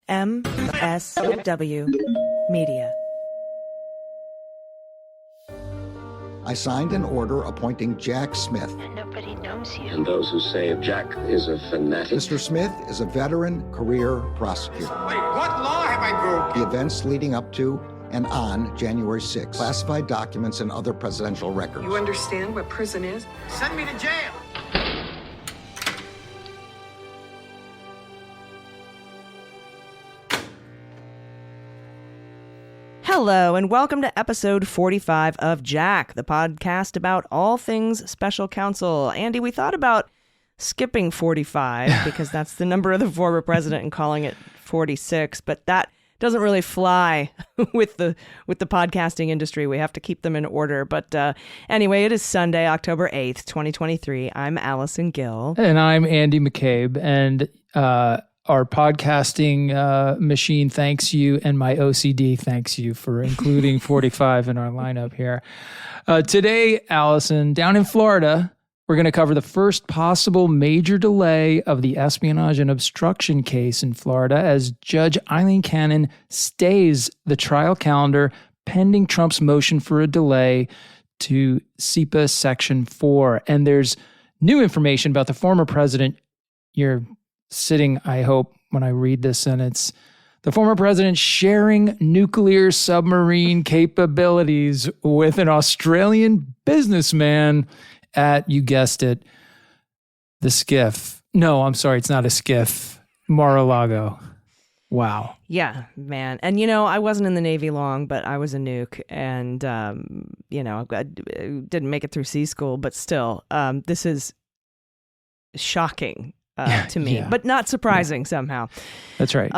MSW Media. I signed an order appointing Jack Smith. And nobody knows you. And those who say Jack is a fanatic. Mr. Smith is a veteran career prosecutor. Wait, what law have I broken? The events leading up to and on January 6th, classified documents and other presidential records. You understand what prison is? Send me to jail. Hello, and welcome to episode 45 of Jack, the podcast about all things special counsel. Andy, we thought about skipping 45 because that's the number of the former president and calling it 46, but that doesn't really fly with the podcasting industry. We have to keep them in order. But anyway, it is Sunday, October 8th, 2023. I'm Allison Gill. And I'm Andy McCabe. And our podcasting machine thanks you, and my OCD thanks you for including 45 in our lineup here. Today, Allison, down in Florida, we're going to cover the first possible major delay of the espionage and obstruction case in Florida as Judge Aileen Cannon stays the trial calendar pending Trump's motion for a delay to CIPA Section 4. And there's new information about the former president. You're sitting, I hope, when I read this sentence. The former president sharing nuclear submarine capabilities with an Australian businessman at, you guessed it, the skiff. No, I'm sorry, it's not a skiff. Mar-a-Lago. Wow. Yeah, man. And, you know, I wasn't in the Navy long, but I was a nuke. And, I didn't make it through sea school, but still, this is shocking to me, but not surprising somehow. That's right.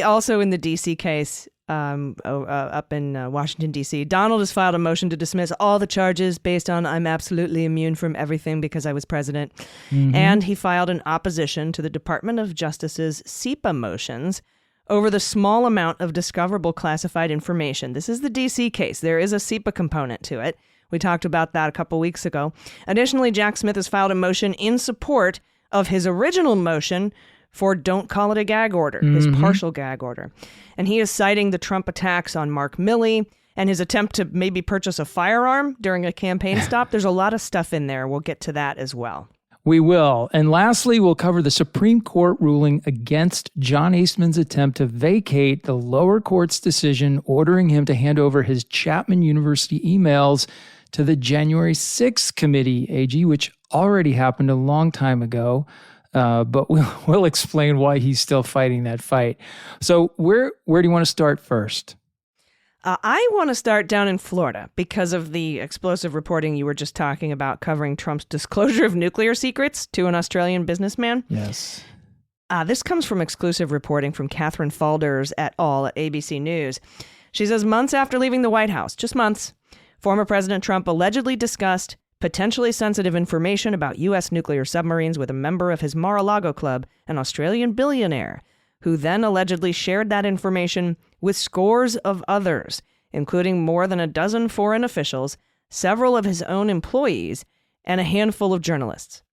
Also in the D.C. case, up in Washington, D.C., Donald has filed a motion to dismiss all the charges based on I'm absolutely immune from everything because I was president. Mm-hmm. And he filed an opposition to the Department of Justice's CIPA motions over the small amount of discoverable classified information. This is the D.C. case. There is a CIPA component to it. We talked about that a couple weeks ago. Additionally, Jack Smith has filed a motion in support of his original motion for don't call it a gag order, his partial gag order. And he is citing the Trump attacks on Mark Milley and his attempt to maybe purchase a firearm during a campaign stop. There's a lot of stuff in there. We'll get to that as well. We will. And lastly, we'll cover the Supreme Court ruling against John Eastman's attempt to vacate the lower court's decision ordering him to hand over his Chapman University emails to the January 6th committee, AG, which already happened a long time ago. But we'll explain why he's still fighting that fight. So where do you want to start first? I want to start down in Florida because of the explosive reporting you were just talking about covering Trump's disclosure of nuclear secrets to an Australian businessman. Yes. This comes from exclusive reporting from Catherine Falders et al. At ABC News. She says months after leaving the White House, just months, former President Trump allegedly discussed potentially sensitive information about U.S. nuclear submarines with a member of his Mar-a-Lago club, an Australian billionaire, who then allegedly shared that information with scores of others, including more than a dozen foreign officials, several of his own employees, and a handful of journalists.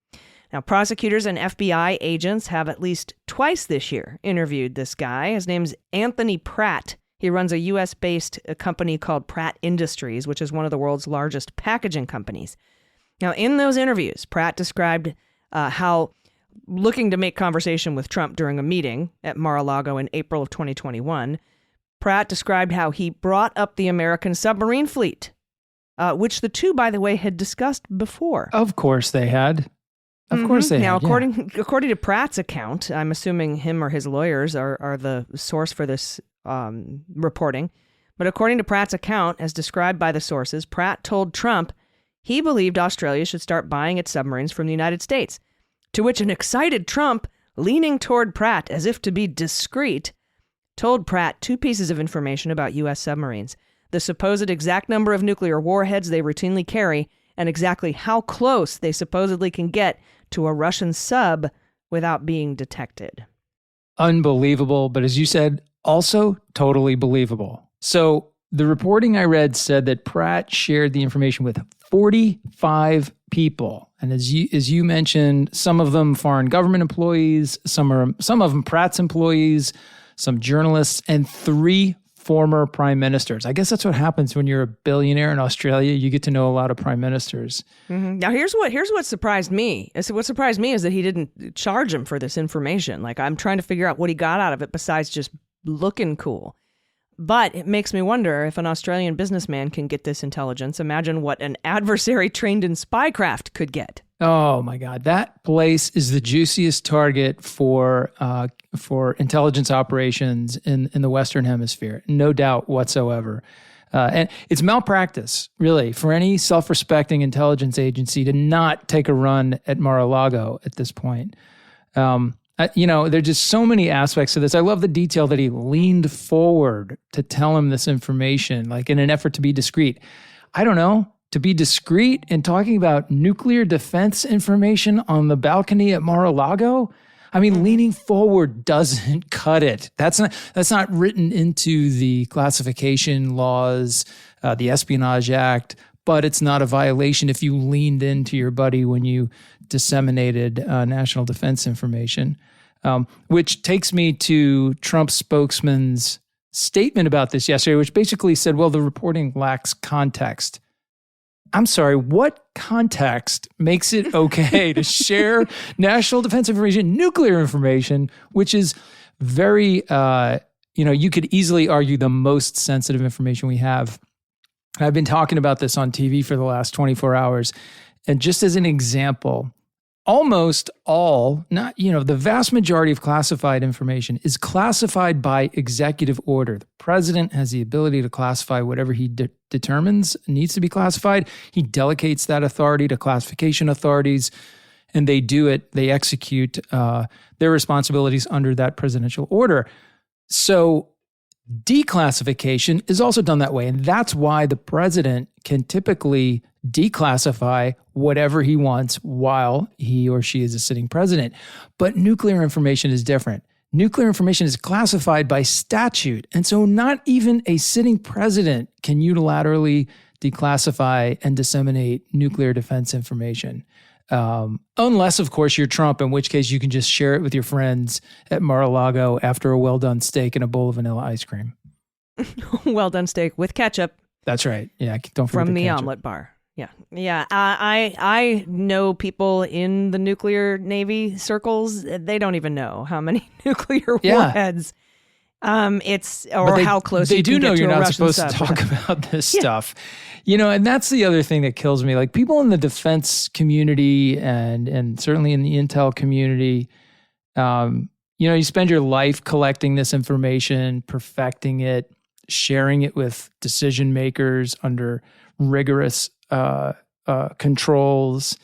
Now, prosecutors and FBI agents have at least twice this year interviewed this guy. His name's Anthony Pratt. He runs a U.S.-based company called Pratt Industries, which is one of the world's largest packaging companies. Now, in those interviews, Pratt described how looking to make conversation with Trump during a meeting at Mar-a-Lago in April of 2021, Pratt described how he brought up the American submarine fleet, which the two, by the way, had discussed before. Of course they had. Of course they had. Now, according to Pratt's account, I'm assuming him or his lawyers are the source for this reporting. But according to Pratt's account, as described by the sources, Pratt told Trump he believed Australia should start buying its submarines from the United States, to which an excited Trump, leaning toward Pratt as if to be discreet, told Pratt two pieces of information about U.S. submarines: the supposed exact number of nuclear warheads they routinely carry, and exactly how close they supposedly can get to a Russian sub without being detected. Unbelievable, but as you said, also totally believable. So the reporting I read said that Pratt shared the information with 45 people. And as you mentioned, some of them foreign government employees, some of them Pratt's employees, some journalists, and 3 former prime ministers. I guess that's what happens when you're a billionaire in Australia. You get to know a lot of prime ministers. Mm-hmm. Now, here's what surprised me. What surprised me is that he didn't charge him for this information. Like, I'm trying to figure out what he got out of it besides just looking cool. But it makes me wonder, if an Australian businessman can get this intelligence, imagine what an adversary trained in spycraft could get. Oh my God, that place is the juiciest target for intelligence operations in the Western Hemisphere, no doubt whatsoever. And it's malpractice, really, for any self-respecting intelligence agency to not take a run at Mar-a-Lago at this point. There's just so many aspects to this. I love the detail that he leaned forward to tell him this information, like in an effort to be discreet. I don't know. To be discreet in talking about nuclear defense information on the balcony at Mar-a-Lago? I mean, leaning forward doesn't cut it. That's not written into the classification laws, the Espionage Act, but it's not a violation if you leaned into your buddy when you disseminated national defense information, which takes me to Trump's spokesman's statement about this yesterday, which basically said, well, the reporting lacks context. I'm sorry, what context makes it okay to share national defense information, nuclear information, which is very, you could easily argue the most sensitive information we have. I've been talking about this on TV for the last 24 hours. And just as an example, almost all, the vast majority of classified information is classified by executive order. The president has the ability to classify whatever he determines needs to be classified. He delegates that authority to classification authorities, and they do it. They execute their responsibilities under that presidential order. So declassification is also done that way. And that's why the president can typically declassify whatever he wants while he or she is a sitting president. But nuclear information is different. Nuclear information is classified by statute. And so not even a sitting president can unilaterally declassify and disseminate nuclear defense information. Unless, of course, you're Trump, in which case you can just share it with your friends at Mar-a-Lago after a well-done steak and a bowl of vanilla ice cream. Well-done steak with ketchup. That's right. Yeah, don't forget from the ketchup. omelet bar. Yeah. I know people in the nuclear Navy circles. They don't even know how many nuclear warheads. How close they you do can know get you're to a not Russian supposed to sub. talk about this stuff. And that's the other thing that kills me. Like, people in the defense community and certainly in the intel community, you spend your life collecting this information, perfecting it, sharing it with decision makers under rigorous controls,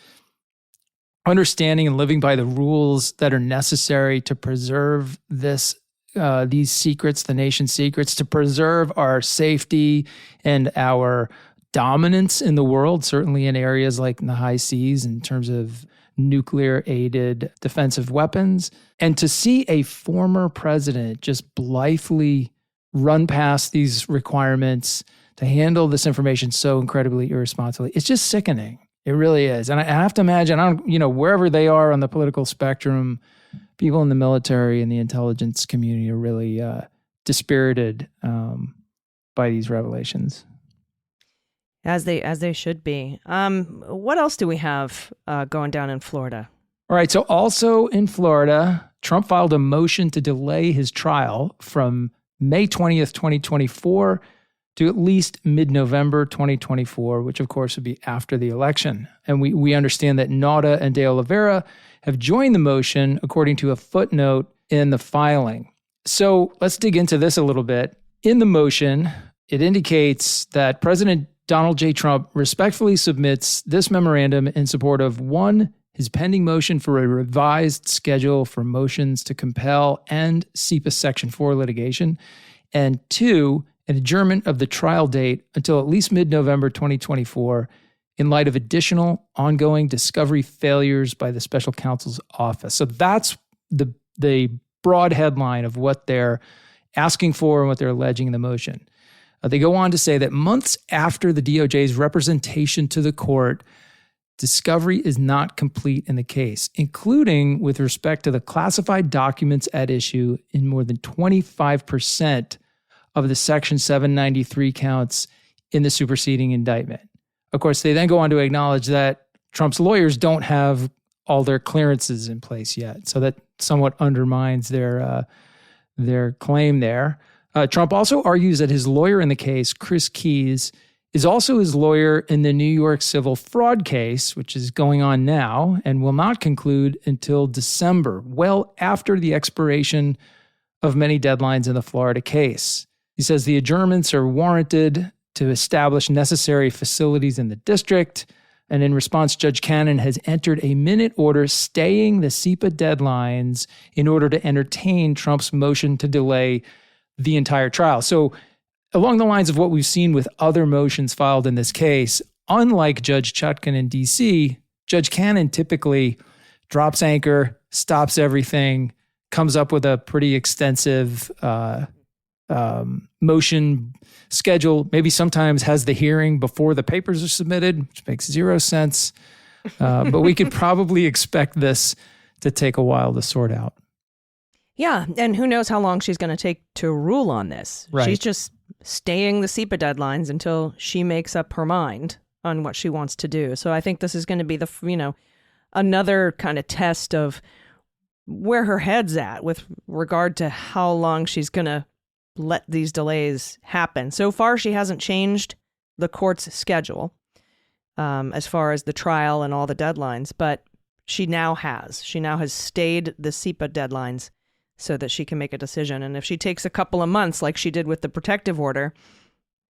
understanding and living by the rules that are necessary to preserve these secrets, the nation's secrets, to preserve our safety and our dominance in the world, certainly in areas like in the high seas in terms of nuclear-aided defensive weapons. And to see a former president just blithely run past these requirements to handle this information so incredibly irresponsibly, it's just sickening. It really is. And I have to imagine, wherever they are on the political spectrum, people in the military and the intelligence community are really dispirited by these revelations. As they should be. What else do we have going down in Florida? All right. So also in Florida, Trump filed a motion to delay his trial from May 20th, 2024 to at least mid-November 2024, which of course would be after the election. And we understand that Nauta and De Oliveira have joined the motion according to a footnote in the filing. So let's dig into this a little bit. In the motion, it indicates that President Donald J. Trump respectfully submits this memorandum in support of 1, his pending motion for a revised schedule for motions to compel and CIPA Section 4 litigation, and 2, an adjournment of the trial date until at least mid-November 2024 in light of additional ongoing discovery failures by the special counsel's office. So that's the broad headline of what they're asking for and what they're alleging in the motion. They go on to say that months after the DOJ's representation to the court discovery is not complete in the case, including with respect to the classified documents at issue in more than 25% of the Section 793 counts in the superseding indictment. Of course, they then go on to acknowledge that Trump's lawyers don't have all their clearances in place yet, so that somewhat undermines their claim there. Trump also argues that his lawyer in the case, Chris Keyes, is also his lawyer in the New York civil fraud case, which is going on now and will not conclude until December, well after the expiration of many deadlines in the Florida case. He says the adjournments are warranted to establish necessary facilities in the district. And in response, Judge Cannon has entered a minute order staying the CIPA deadlines in order to entertain Trump's motion to delay the entire trial. So along the lines of what we've seen with other motions filed in this case, unlike Judge Chutkan in D.C., Judge Cannon typically drops anchor, stops everything, comes up with a pretty extensive motion schedule, maybe sometimes has the hearing before the papers are submitted, which makes zero sense. But we could probably expect this to take a while to sort out. Yeah, and who knows how long she's going to take to rule on this. Right. She's just staying the CIPA deadlines until she makes up her mind on what she wants to do. So I think this is going to be another kind of test of where her head's at with regard to how long she's going to let these delays happen. So far, she hasn't changed the court's schedule as far as the trial and all the deadlines, but she now has. She now has stayed the CIPA deadlines so that she can make a decision. And if she takes a couple of months, like she did with the protective order,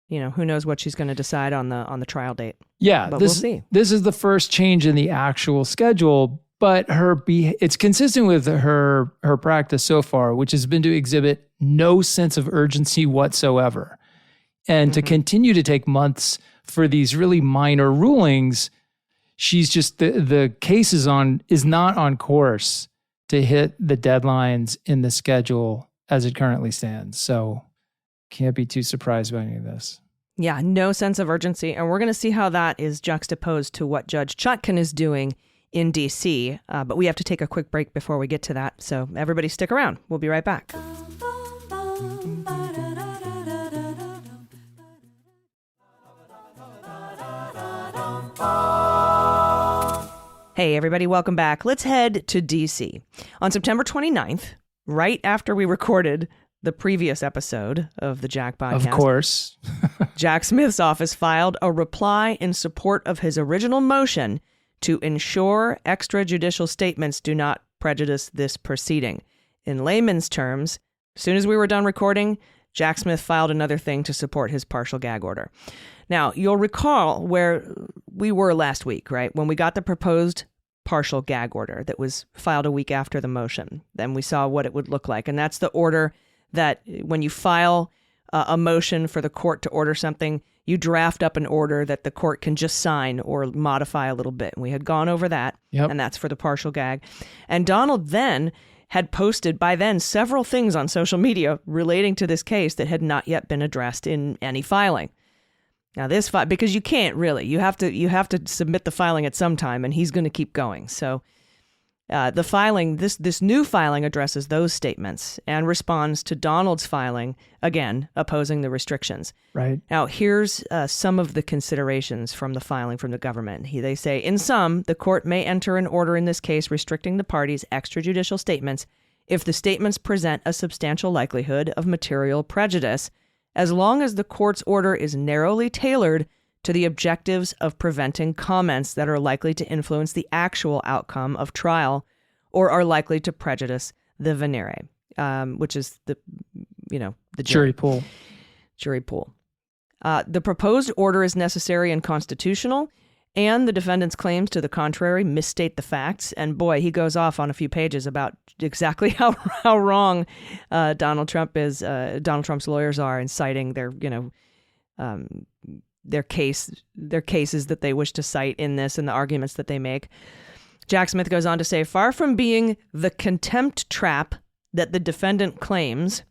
who knows what she's going to decide on the trial date. Yeah, but we'll see. This is the first change in the actual schedule, but it's consistent with her practice so far, which has been to exhibit no sense of urgency whatsoever. And to continue to take months for these really minor rulings, she's just, the case is not on course to hit the deadlines in the schedule as it currently stands. So can't be too surprised by any of this. Yeah, no sense of urgency. And we're going to see how that is juxtaposed to what Judge Chutkan is doing in D.C. But we have to take a quick break before we get to that. So everybody stick around. We'll be right back. Hey, everybody, welcome back. Let's head to D.C. On September 29th, right after we recorded the previous episode of the Jack podcast. Of course. Jack Smith's office filed a reply in support of his original motion to ensure extrajudicial statements do not prejudice this proceeding. In layman's terms, as soon as we were done recording, Jack Smith filed another thing to support his partial gag order. Now, you'll recall where we were last week, right? When we got the proposed partial gag order that was filed a week after the motion. Then we saw what it would look like. And that's the order that when you file a motion for the court to order something, you draft up an order that the court can just sign or modify a little bit. And we had gone over that, and that's for the partial gag. And Donald then had posted by then several things on social media relating to this case that had not yet been addressed in any filing. Now this because you can't really, you have to submit the filing at some time, and he's going to keep going. So the filing, this new filing addresses those statements and responds to Donald's filing, again, opposing the restrictions. Right. Now, here's some of the considerations from the filing from the government. They say, in sum, the court may enter an order in this case restricting the parties' extrajudicial statements if the statements present a substantial likelihood of material prejudice, as long as the court's order is narrowly tailored to the objectives of preventing comments that are likely to influence the actual outcome of trial or are likely to prejudice the venire, which is the jury pool. Jury pool. The proposed order is necessary and constitutional, and the defendant's claims to the contrary misstate the facts. And boy, he goes off on a few pages about exactly how wrong Donald Trump's lawyers are in citing their cases that they wish to cite in this and the arguments that they make. Jack Smith goes on to say, far from being the contempt trap that the defendant claims,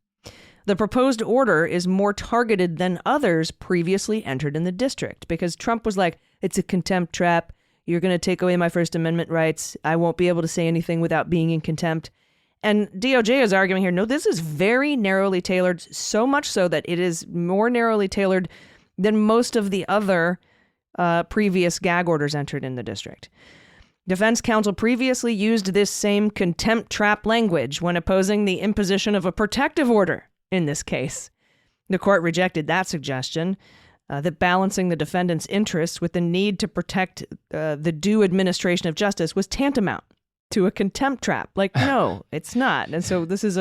the proposed order is more targeted than others previously entered in the district, because Trump was like, it's a contempt trap. You're going to take away my First Amendment rights. I won't be able to say anything without being in contempt. And DOJ is arguing here, no, this is very narrowly tailored, so much so that it is more narrowly tailored than most of the other previous gag orders entered in the district. Defense counsel previously used this same contempt trap language when opposing the imposition of a protective order in this case. The court rejected that suggestion, that balancing the defendant's interests with the need to protect the due administration of justice was tantamount to a contempt trap. Like, no, it's not. And so this is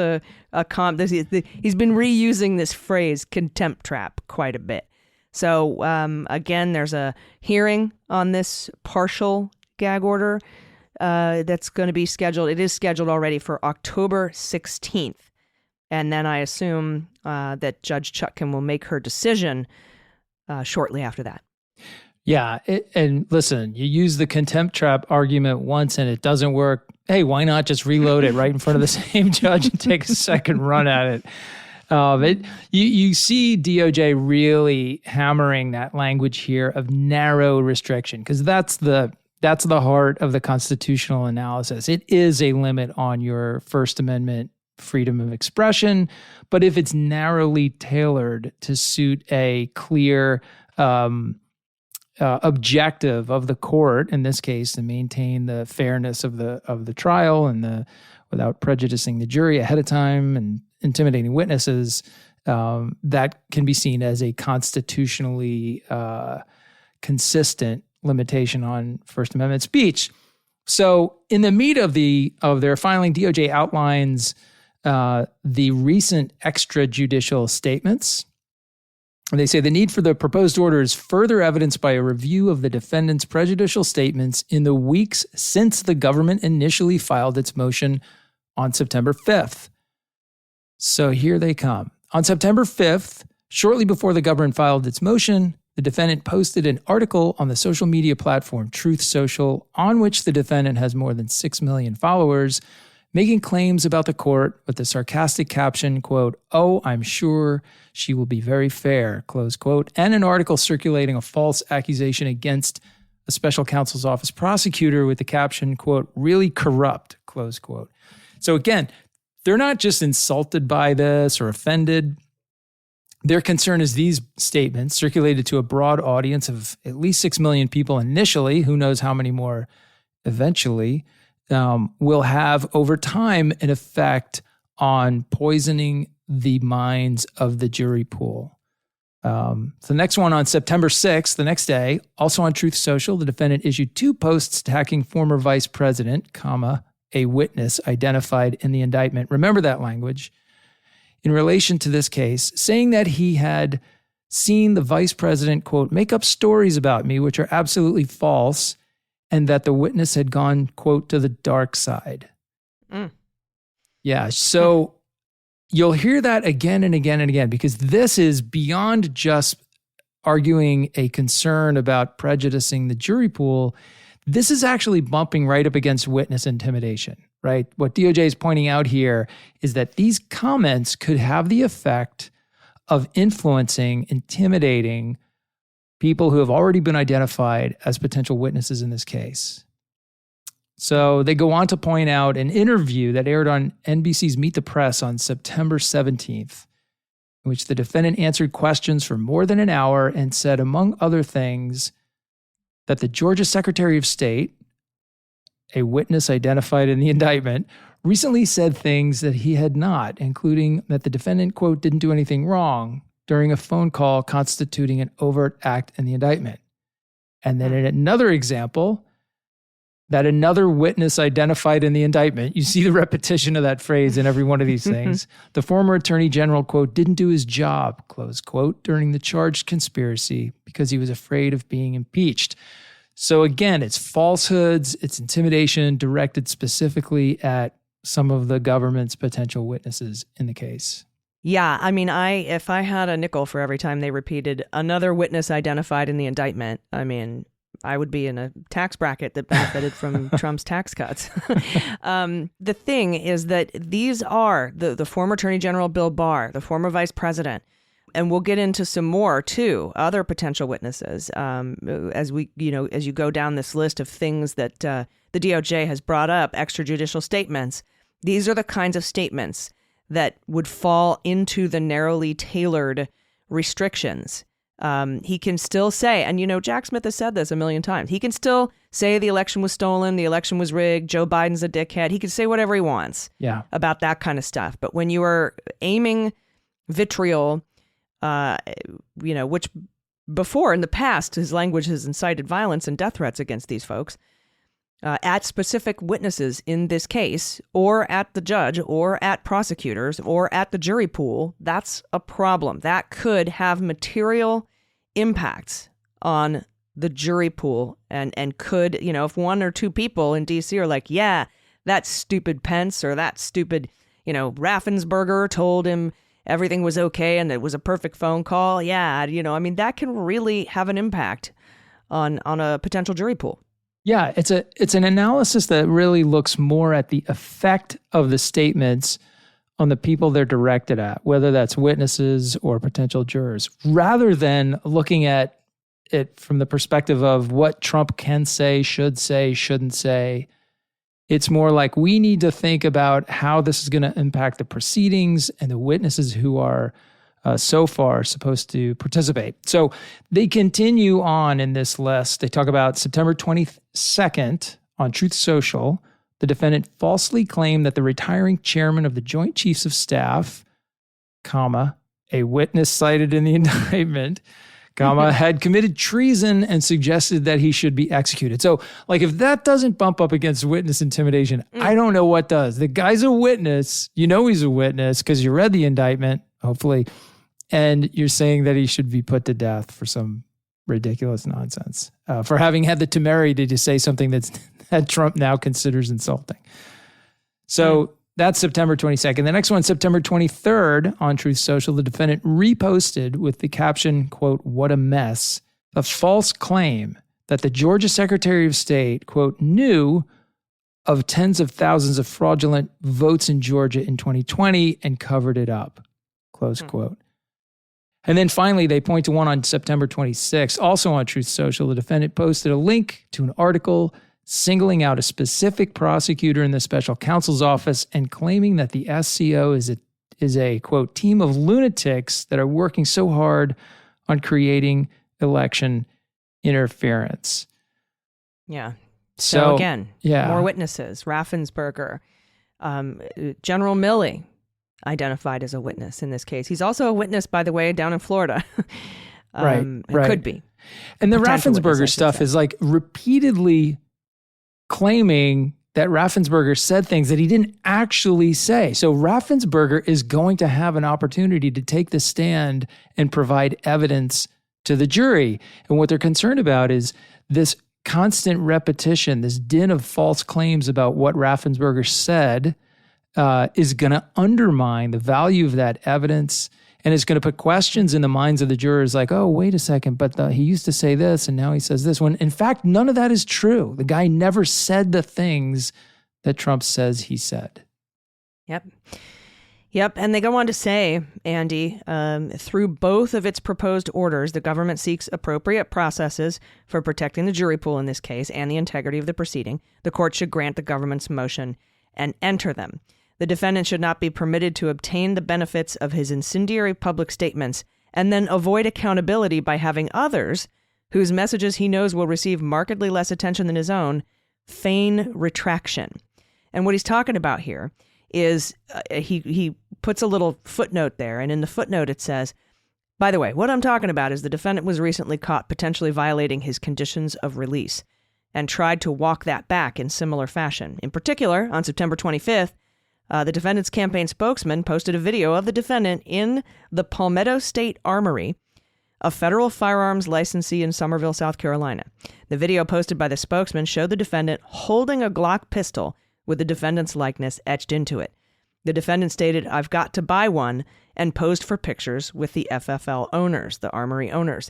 he's been reusing this phrase contempt trap quite a bit. So again, there's a hearing on this partial gag order that's going to be scheduled. It is scheduled already for October 16th. And then I assume that Judge Chutkan will make her decision shortly after that. Yeah. And listen, you use the contempt trap argument once and it doesn't work. Hey, why not just reload it right in front of the same judge and take a second run at it? You see DOJ really hammering that language here of narrow restriction, because that's the heart of the constitutional analysis. It is a limit on your First Amendment freedom of expression, but if it's narrowly tailored to suit a clear objective of the court, in this case, to maintain the fairness of the trial and without prejudicing the jury ahead of time and intimidating witnesses, that can be seen as a constitutionally consistent limitation on First Amendment speech. So, in the meat of their filing, DOJ outlines the recent extrajudicial statements. And they say the need for the proposed order is further evidenced by a review of the defendant's prejudicial statements in the weeks since the government initially filed its motion on September 5th. So here they come. On September 5th, shortly before the government filed its motion, the defendant posted an article on the social media platform Truth Social, on which the defendant has more than 6 million followers, making claims about the court with the sarcastic caption, quote, "Oh, I'm sure she will be very fair," close quote, and an article circulating a false accusation against a special counsel's office prosecutor with the caption, quote, "really corrupt," close quote. So again, they're not just insulted by this or offended. Their concern is these statements circulated to a broad audience of at least 6 million people initially, who knows how many more eventually, will have over time an effect on poisoning the minds of the jury pool. So the next one on September 6th, the next day, also on Truth Social, the defendant issued 2 posts attacking former vice president, a witness identified in the indictment. Remember that language. In relation to this case, saying that he had seen the vice president, quote, "make up stories about me, which are absolutely false," and that the witness had gone, quote, "to the dark side." Yeah, so you'll hear that again and again and again, because this is beyond just arguing a concern about prejudicing the jury pool. This is actually bumping right up against witness intimidation, right? What DOJ is pointing out here is that these comments could have the effect of influencing, intimidating people who have already been identified as potential witnesses in this case. So they go on to point out an interview that aired on NBC's Meet the Press on September 17th, in which the defendant answered questions for more than an hour and said, among other things, that the Georgia Secretary of State, a witness identified in the indictment, recently said things that he had not, including that the defendant, quote, "didn't do anything wrong" during a phone call constituting an overt act in the indictment. And then in another example, that another witness identified in the indictment, you see the repetition of that phrase in every one of these things, the former attorney general, quote, "didn't do his job," close quote, during the charged conspiracy because he was afraid of being impeached. So again, it's falsehoods, it's intimidation directed specifically at some of the government's potential witnesses in the case. Yeah, I mean, if I had a nickel for every time they repeated another witness identified in the indictment, I mean, I would be in a tax bracket that benefited from Trump's tax cuts. The thing is that these are the former Attorney General Bill Barr, the former Vice President. And we'll get into some more too, other potential witnesses, as you go down this list of things that the DOJ has brought up, extrajudicial statements. These are the kinds of statements that would fall into the narrowly tailored restrictions. He can still say, and Jack Smith has said this a million times, he can still say the election was stolen, the election was rigged, Joe Biden's a dickhead. He can say whatever he wants about that kind of stuff. But when you are aiming vitriol, which before in the past, his language has incited violence and death threats against these folks, at specific witnesses in this case, or at the judge, or at prosecutors, or at the jury pool, that's a problem. That could have material impacts on the jury pool and could, if one or two people in D.C. are like, yeah, that stupid Pence or that stupid, Raffensperger told him everything was okay and it was a perfect phone call. Yeah, that can really have an impact on a potential jury pool. Yeah, it's an analysis that really looks more at the effect of the statements on the people they're directed at, whether that's witnesses or potential jurors, rather than looking at it from the perspective of what Trump can say, shouldn't say. It's more like we need to think about how this is going to impact the proceedings and the witnesses who are so far supposed to participate. So they continue on in this list. They talk about September 22nd on Truth Social. The defendant falsely claimed that the retiring chairman of the Joint Chiefs of Staff, a witness cited in the indictment, had committed treason and suggested that he should be executed. So, if that doesn't bump up against witness intimidation, I don't know what does. The guy's a witness. He's a witness because you read the indictment, hopefully, and you're saying that he should be put to death for some ridiculous nonsense, for having had the temerity to say something that Trump now considers insulting. So that's September 22nd. The next one, September 23rd on Truth Social, the defendant reposted with the caption, quote, "What a mess," a false claim that the Georgia Secretary of State, quote, knew of tens of thousands of fraudulent votes in Georgia in 2020 and covered it up, close quote. And then finally, they point to one on September 26th, also on Truth Social. The defendant posted a link to an article singling out a specific prosecutor in the special counsel's office and claiming that the SCO is a quote, team of lunatics that are working so hard on creating election interference. Yeah. So again, more witnesses. Raffensperger, General Milley, identified as a witness in this case. He's also a witness, by the way, down in Florida. Right. Could be. And the Raffensperger stuff is repeatedly claiming that Raffensperger said things that he didn't actually say. So Raffensperger is going to have an opportunity to take the stand and provide evidence to the jury. And what they're concerned about is this constant repetition, this din of false claims about what Raffensperger said is going to undermine the value of that evidence, and it's going to put questions in the minds of the jurors like, oh, wait a second, but he used to say this and now he says this. When in fact, none of that is true. The guy never said the things that Trump says he said. Yep. And they go on to say, Andy, through both of its proposed orders, the government seeks appropriate processes for protecting the jury pool in this case and the integrity of the proceeding. The court should grant the government's motion and enter them. The defendant should not be permitted to obtain the benefits of his incendiary public statements and then avoid accountability by having others, whose messages he knows will receive markedly less attention than his own, feign retraction. And what he's talking about here is he puts a little footnote there, and in the footnote it says, by the way, what I'm talking about is the defendant was recently caught potentially violating his conditions of release and tried to walk that back in similar fashion. In particular, on September 25th, the defendant's campaign spokesman posted a video of the defendant in the Palmetto State Armory, a federal firearms licensee in Summerville, South Carolina. The video posted by the spokesman showed the defendant holding a Glock pistol with the defendant's likeness etched into it. The defendant stated, "I've got to buy one," and posed for pictures with the FFL owners, the armory owners.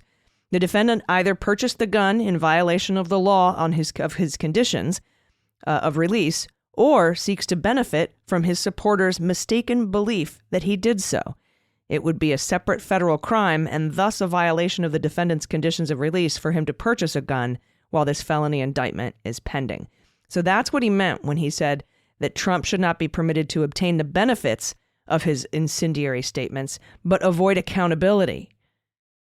The defendant either purchased the gun in violation of the law of his conditions of release, or seeks to benefit from his supporters' mistaken belief that he did so. It would be a separate federal crime and thus a violation of the defendant's conditions of release for him to purchase a gun while this felony indictment is pending. So that's what he meant when he said that Trump should not be permitted to obtain the benefits of his incendiary statements, but avoid accountability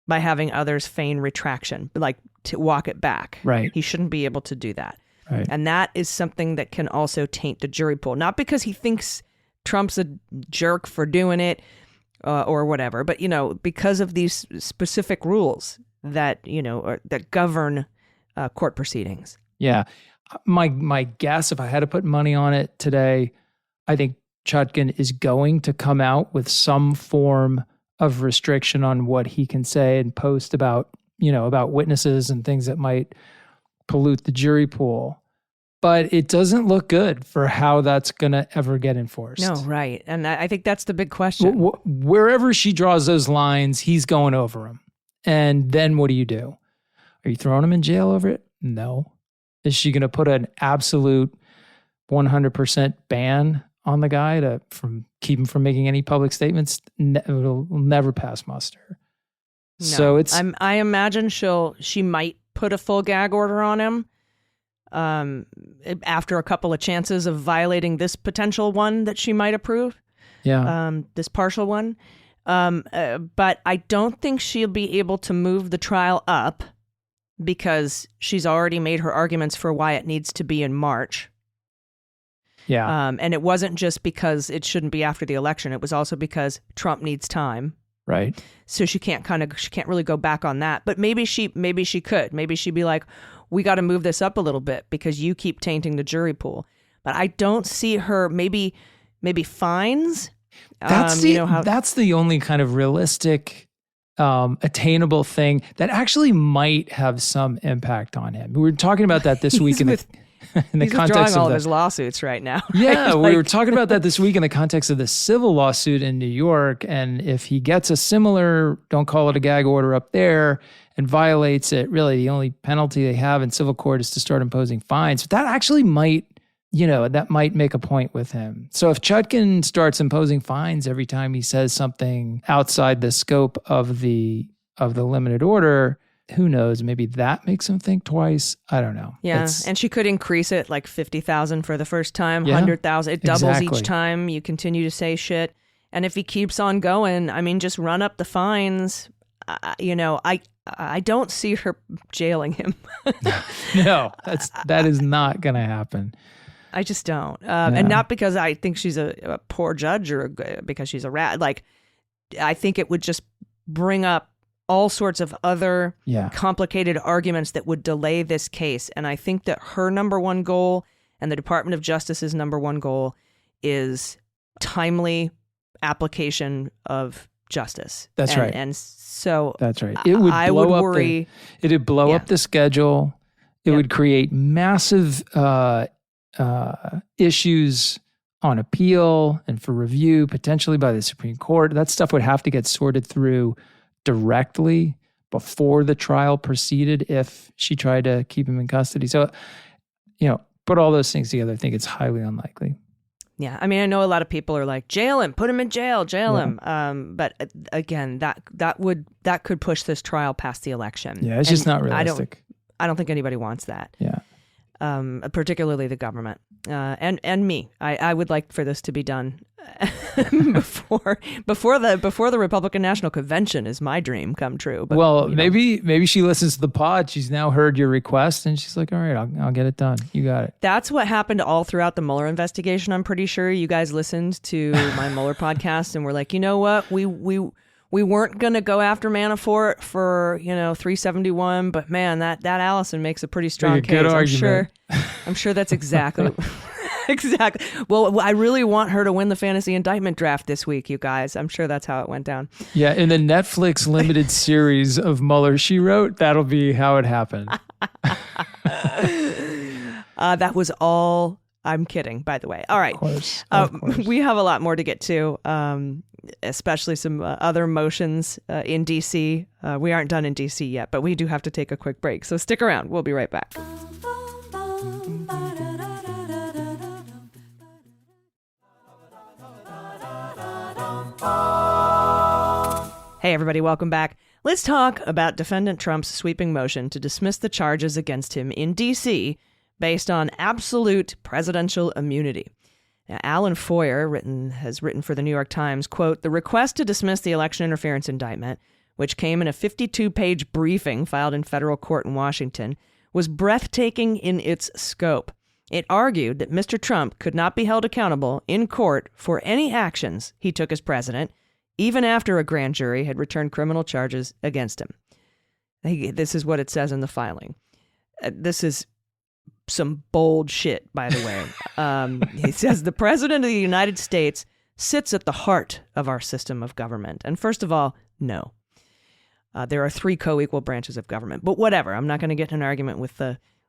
by having others feign retraction, like to walk it back. Right. He shouldn't be able to do that. Right. And that is something that can also taint the jury pool. Not because he thinks Trump's a jerk for doing it or whatever, but, because of these specific rules that, that govern court proceedings. Yeah. My guess, if I had to put money on it today, I think Chutkan is going to come out with some form of restriction on what he can say and post about witnesses and things that might pollute the jury pool. But it doesn't look good for how that's going to ever get enforced. No, right. And I think that's the big question. Wherever she draws those lines, he's going over them. And then what do you do? Are you throwing him in jail over it? No. Is she going to put an absolute 100% ban on the guy to keep him from making any public statements? It'll never pass muster. No. So I imagine she might put a full gag order on him after a couple of chances of violating this potential one that she might approve. Yeah. This partial one. But I don't think she'll be able to move the trial up because she's already made her arguments for why it needs to be in March. Yeah. And it wasn't just because it shouldn't be after the election. It was also because Trump needs time. Right. So she can't really go back on that. But maybe she could. Maybe she'd be like, we got to move this up a little bit because you keep tainting the jury pool. But I don't see her, maybe fines. That's the only kind of realistic, attainable thing that actually might have some impact on him. We were talking about that this week in the he's context withdrawing all of of his lawsuits right now. Yeah, we were talking about that this week in the context of the civil lawsuit in New York. And if he gets a similar, don't call it a gag order up there and violates it, really the only penalty they have in civil court is to start imposing fines. That actually might, that might make a point with him. So if Chutkan starts imposing fines every time he says something outside the scope of the limited order, who knows? Maybe that makes him think twice. I don't know. Yeah, and she could increase it like 50,000 for the first time, 100,000. It doubles each time you continue to say shit. And if he keeps on going, I mean, just run up the fines. I don't see her jailing him. No, that is not going to happen. I just don't. And not because I think she's a poor judge or because she's a rat. Like, I think it would just bring up all sorts of other complicated arguments that would delay this case. And I think that her number one goal and the Department of Justice's number one goal is timely application of justice. That's right. And so that's right. It would worry. It'd blow up the schedule. It would create massive issues on appeal and for review, potentially by the Supreme Court. That stuff would have to get sorted through directly before the trial proceeded if she tried to keep him in custody. So, put all those things together, I think it's highly unlikely. Yeah. I mean, I know a lot of people are like, jail him, put him in jail, him. But again, that could push this trial past the election. Yeah, it's just not realistic. I don't think anybody wants that. Yeah. Particularly the government and me. I would like for this to be done before the Republican National Convention is my dream come true. But, maybe she listens to the pod. She's now heard your request and she's like, all right, I'll get it done. You got it. That's what happened all throughout the Mueller investigation. I'm pretty sure you guys listened to my Mueller podcast and were like, you know what, we weren't going to go after Manafort for, 371, but man, that Allison makes a pretty strong case. Good argument. I'm sure that's exactly. Exactly. Well, I really want her to win the fantasy indictment draft this week, you guys. I'm sure that's how it went down. Yeah, in the Netflix limited series of Mueller, she wrote, that'll be how it happened. That was all. I'm kidding, by the way. All right. Of course. We have a lot more to get to, especially some other motions in D.C. We aren't done in D.C. yet, but we do have to take a quick break. So stick around. We'll be right back. Hey, everybody, welcome back. Let's talk about defendant Trump's sweeping motion to dismiss the charges against him in D.C. based on absolute presidential immunity. Now, Alan Foyer has written for the New York Times, quote, "The request to dismiss the election interference indictment, which came in a 52-page briefing filed in federal court in Washington, was breathtaking in its scope. It argued that Mr. Trump could not be held accountable in court for any actions he took as president, even after a grand jury had returned criminal charges against him." This is what it says in the filing. This is some bold shit, by the way. He says, "The President of the United States sits at the heart of our system of government." And first of all, no. There are 3 co-equal branches of government. But whatever, I'm not going to get in an argument with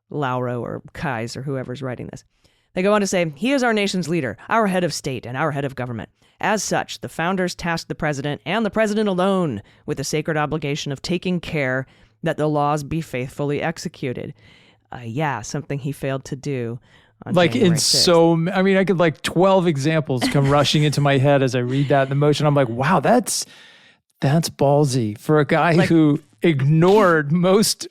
Lauro or Kais or whoever's writing this. They go on to say, "He is our nation's leader, our head of state, and our head of government. As such, the founders tasked the president and the president alone with the sacred obligation of taking care that the laws be faithfully executed." Something he failed to do. Like in 6th. I could 12 examples come rushing into my head as I read that in the motion. I'm like, wow, that's ballsy for a guy who ignored most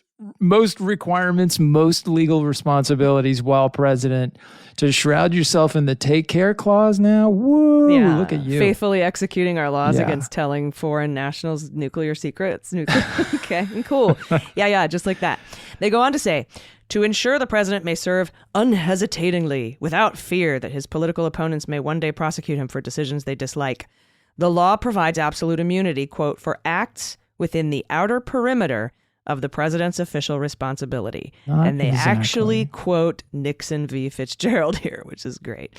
requirements, most legal responsibilities while president, to shroud yourself in the take care clause now. Whoa, yeah, look at you. Faithfully executing our laws against telling foreign nationals nuclear secrets. Okay, cool. Yeah, just like that. They go on to say, "To ensure the president may serve unhesitatingly, without fear that his political opponents may one day prosecute him for decisions they dislike, the law provides absolute immunity, quote, for acts within the outer perimeter of the president's official responsibility." And they actually quote Nixon v. Fitzgerald here, which is great.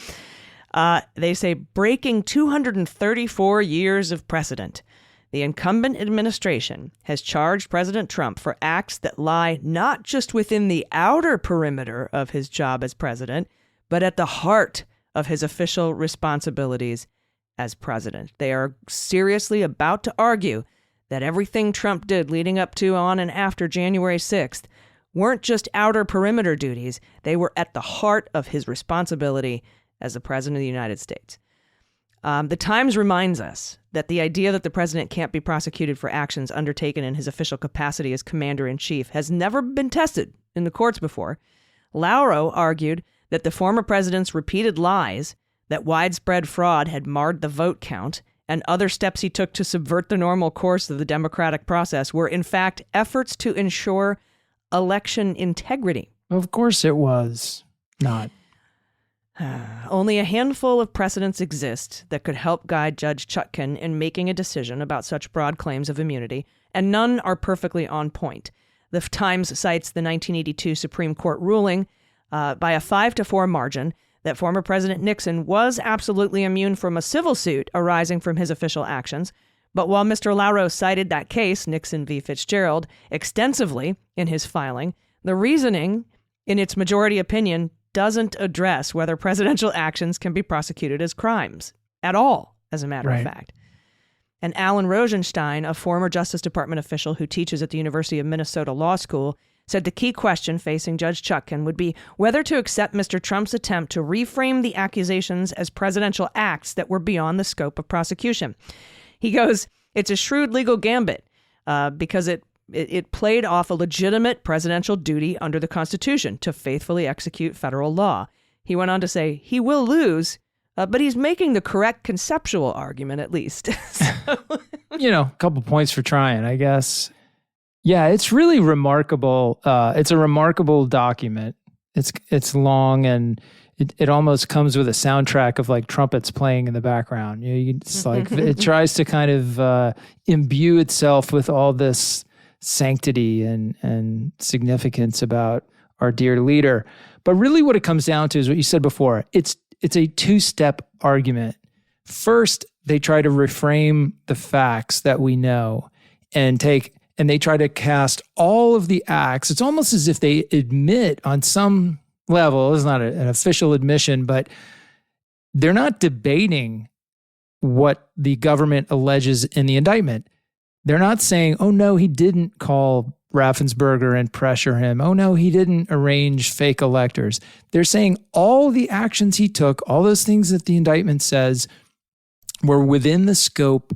They say, "Breaking 234 years of precedent, the incumbent administration has charged President Trump for acts that lie not just within the outer perimeter of his job as president, but at the heart of his official responsibilities as president." They are seriously about to argue that everything Trump did leading up to, on, and after January 6th weren't just outer perimeter duties. They were at the heart of his responsibility as the president of the United States. The Times reminds us that the idea that the president can't be prosecuted for actions undertaken in his official capacity as commander-in-chief has never been tested in the courts before. Lauro argued that the former president's repeated lies, that widespread fraud had marred the vote count, and other steps he took to subvert the normal course of the democratic process were, in fact, efforts to ensure election integrity. Of course it was not. Only a handful of precedents exist that could help guide Judge Chutkan in making a decision about such broad claims of immunity, and none are perfectly on point. The Times cites the 1982 Supreme Court ruling by a 5-4 margin that former President Nixon was absolutely immune from a civil suit arising from his official actions. But while Mr. Lauro cited that case, Nixon v. Fitzgerald, extensively in his filing, the reasoning in its majority opinion doesn't address whether presidential actions can be prosecuted as crimes at all, as a matter of fact. And Alan Rosenstein, a former Justice Department official who teaches at the University of Minnesota Law School, said the key question facing Judge Chutkan would be whether to accept Mr. Trump's attempt to reframe the accusations as presidential acts that were beyond the scope of prosecution. He goes, "It's a shrewd legal gambit because it played off a legitimate presidential duty under the Constitution to faithfully execute federal law." He went on to say he will lose, but he's making the correct conceptual argument at least. A couple points for trying, I guess. Yeah, it's really remarkable. It's a remarkable document. It's long, and it almost comes with a soundtrack of like trumpets playing in the background. It's like it tries to kind of imbue itself with all this sanctity and significance about our dear leader. But really what it comes down to is what you said before. It's a 2-step argument. First, they try to reframe the facts that we know and they try to cast all of the acts. It's almost as if they admit on some level, it's not an official admission, but they're not debating what the government alleges in the indictment. They're not saying, oh no, he didn't call Raffensperger and pressure him. Oh no, he didn't arrange fake electors. They're saying all the actions he took, all those things that the indictment says were within the scope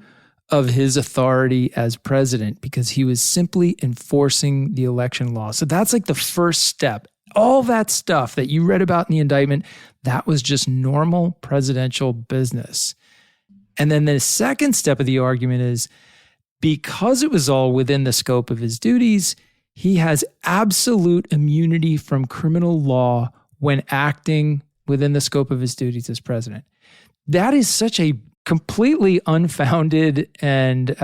of his authority as president because he was simply enforcing the election law. So that's like the first step. All that stuff that you read about in the indictment, that was just normal presidential business. And then the second step of the argument is because it was all within the scope of his duties, he has absolute immunity from criminal law when acting within the scope of his duties as president. That is such a completely unfounded and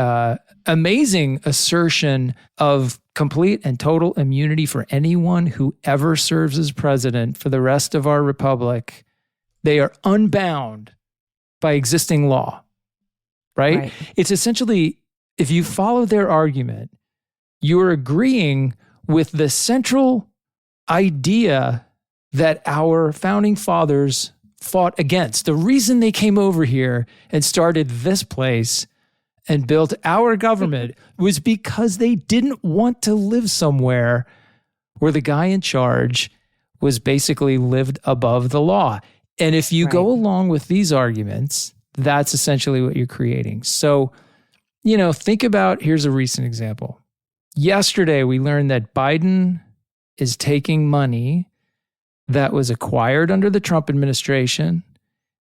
amazing assertion of complete and total immunity for anyone who ever serves as president for the rest of our republic. They are unbound by existing law, right? It's essentially, if you follow their argument, you're agreeing with the central idea that our founding fathers fought against. The reason they came over here and started this place and built our government was because they didn't want to live somewhere where the guy in charge was basically lived above the law. And if you go along with these arguments, that's essentially what you're creating. So, think about, here's a recent example. Yesterday, we learned that Biden is taking money that was acquired under the Trump administration,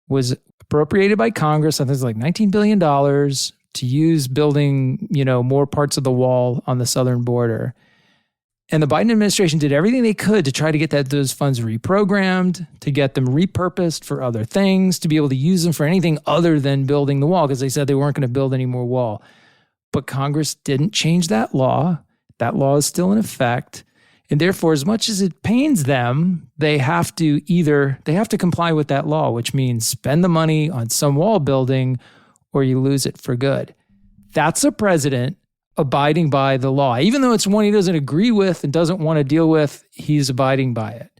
was appropriated by Congress, I think it's like $19 billion to use building, more parts of the wall on the southern border. And the Biden administration did everything they could to try to get those funds reprogrammed, to get them repurposed for other things, to be able to use them for anything other than building the wall, because they said they weren't going to build any more wall. But Congress didn't change that law. That law is still in effect. And therefore, as much as it pains them, they have to comply with that law, which means spend the money on some wall building or you lose it for good. That's a president abiding by the law. Even though it's one he doesn't agree with and doesn't want to deal with, he's abiding by it.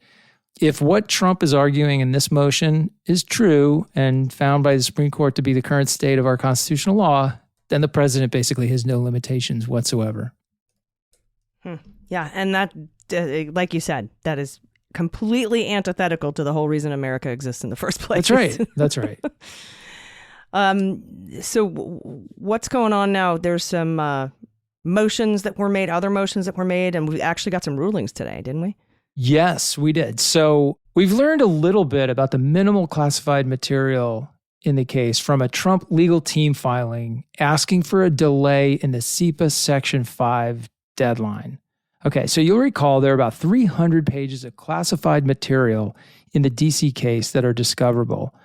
If what Trump is arguing in this motion is true and found by the Supreme Court to be the current state of our constitutional law, then the president basically has no limitations whatsoever. Yeah, and that, like you said, that is completely antithetical to the whole reason America exists in the first place. That's right. So what's going on now? There's some motions that were made, other motions that were made, and we actually got some rulings today, didn't we? Yes, we did. So we've learned a little bit about the minimal classified material in the case from a Trump legal team filing asking for a delay in the CIPA Section 5 deadline. Okay, so you'll recall there are about 300 pages of classified material in the DC case that are discoverable.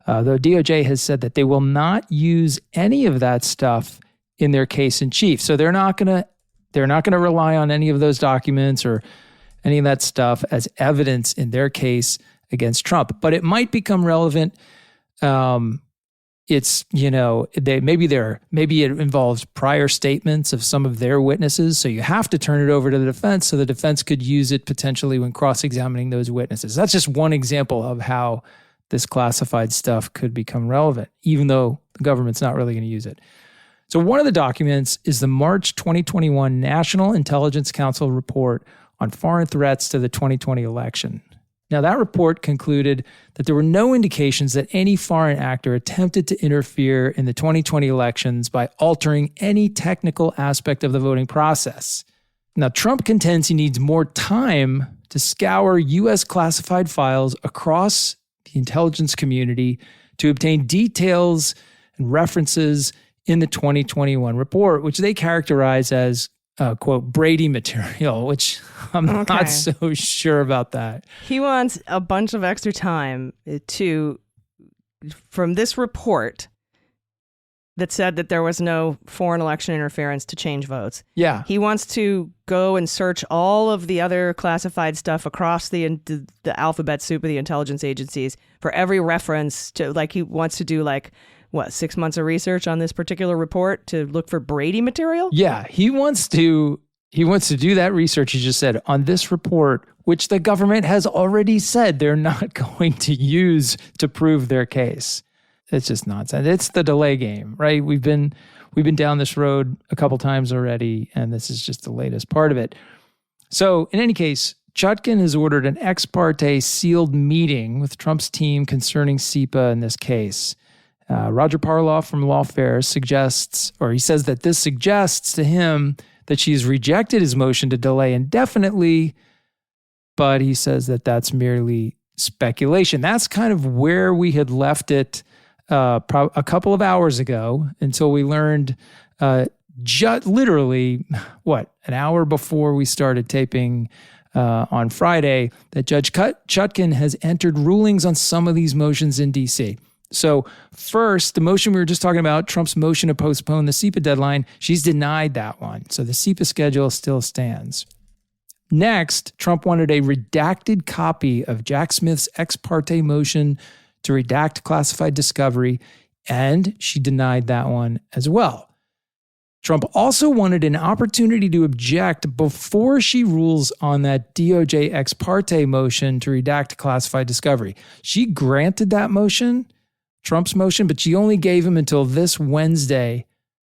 The DOJ has said that they will not use any of that stuff in their case in chief. So they're not going to rely on any of those documents or any of that stuff as evidence in their case against Trump. But it might become relevant. It's, maybe it involves prior statements of some of their witnesses. So you have to turn it over to the defense so the defense could use it potentially when cross-examining those witnesses. That's just one example of how this classified stuff could become relevant, even though the government's not really going to use it. So one of the documents is the March 2021 National Intelligence Council report on foreign threats to the 2020 election. Now, that report concluded that there were no indications that any foreign actor attempted to interfere in the 2020 elections by altering any technical aspect of the voting process. Now, Trump contends he needs more time to scour U.S. classified files across the intelligence community to obtain details and references in the 2021 report, which they characterize as, quote, Brady material, which I'm not so sure about that. He wants a bunch of extra time from this report that said that there was no foreign election interference to change votes. Yeah. He wants to go and search all of the other classified stuff across the alphabet soup of the intelligence agencies for every reference to, like, he wants to do 6 months of research on this particular report to look for Brady material? Yeah, he wants to do that research, he just said, on this report, which the government has already said they're not going to use to prove their case. It's just nonsense. It's the delay game, right? We've been down this road a couple times already, and this is just the latest part of it. So in any case, Chutkan has ordered an ex parte sealed meeting with Trump's team concerning CIPA in this case. Roger Parloff from Lawfare he says that this suggests to him that she's rejected his motion to delay indefinitely, but he says that that's merely speculation. That's kind of where we had left it a couple of hours ago until we learned literally, an hour before we started taping on Friday, that Judge Chutkan has entered rulings on some of these motions in D.C. So first, the motion we were just talking about, Trump's motion to postpone the CIPA deadline, she's denied that one. So the CIPA schedule still stands. Next, Trump wanted a redacted copy of Jack Smith's ex parte motion to redact classified discovery, and she denied that one as well. Trump also wanted an opportunity to object before she rules on that DOJ ex parte motion to redact classified discovery. She granted that motion, Trump's motion, but she only gave him until this Wednesday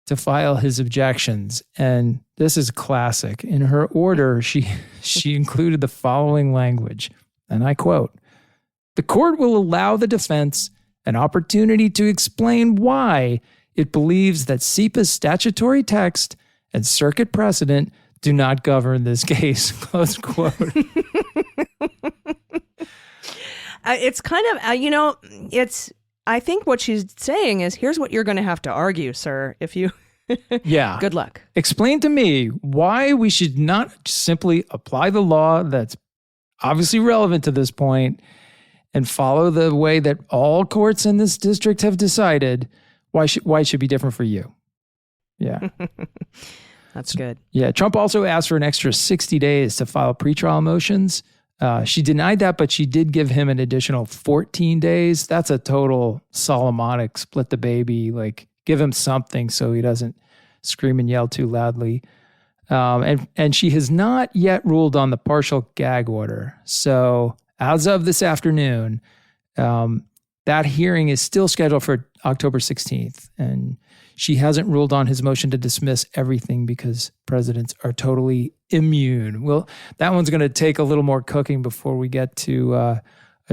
to file his objections. And this is classic. In her order, she included the following language, and I quote, "The court will allow the defense an opportunity to explain why it believes that CIPA's statutory text and circuit precedent do not govern this case," close quote. It's kind of, I think what she's saying is, here's what you're going to have to argue, sir, if you... Yeah. Good luck. Explain to me why we should not simply apply the law that's obviously relevant to this point and follow the way that all courts in this district have decided. Why it should be different for you? Yeah. That's good. Yeah. Trump also asked for an extra 60 days to file pretrial motions. She denied that, but she did give him an additional 14 days. That's a total Solomonic split the baby, like give him something so he doesn't scream and yell too loudly. And she has not yet ruled on the partial gag order. So as of this afternoon, that hearing is still scheduled for October 16th. And she hasn't ruled on his motion to dismiss everything because presidents are totally immune. Well, that one's going to take a little more cooking before we get to a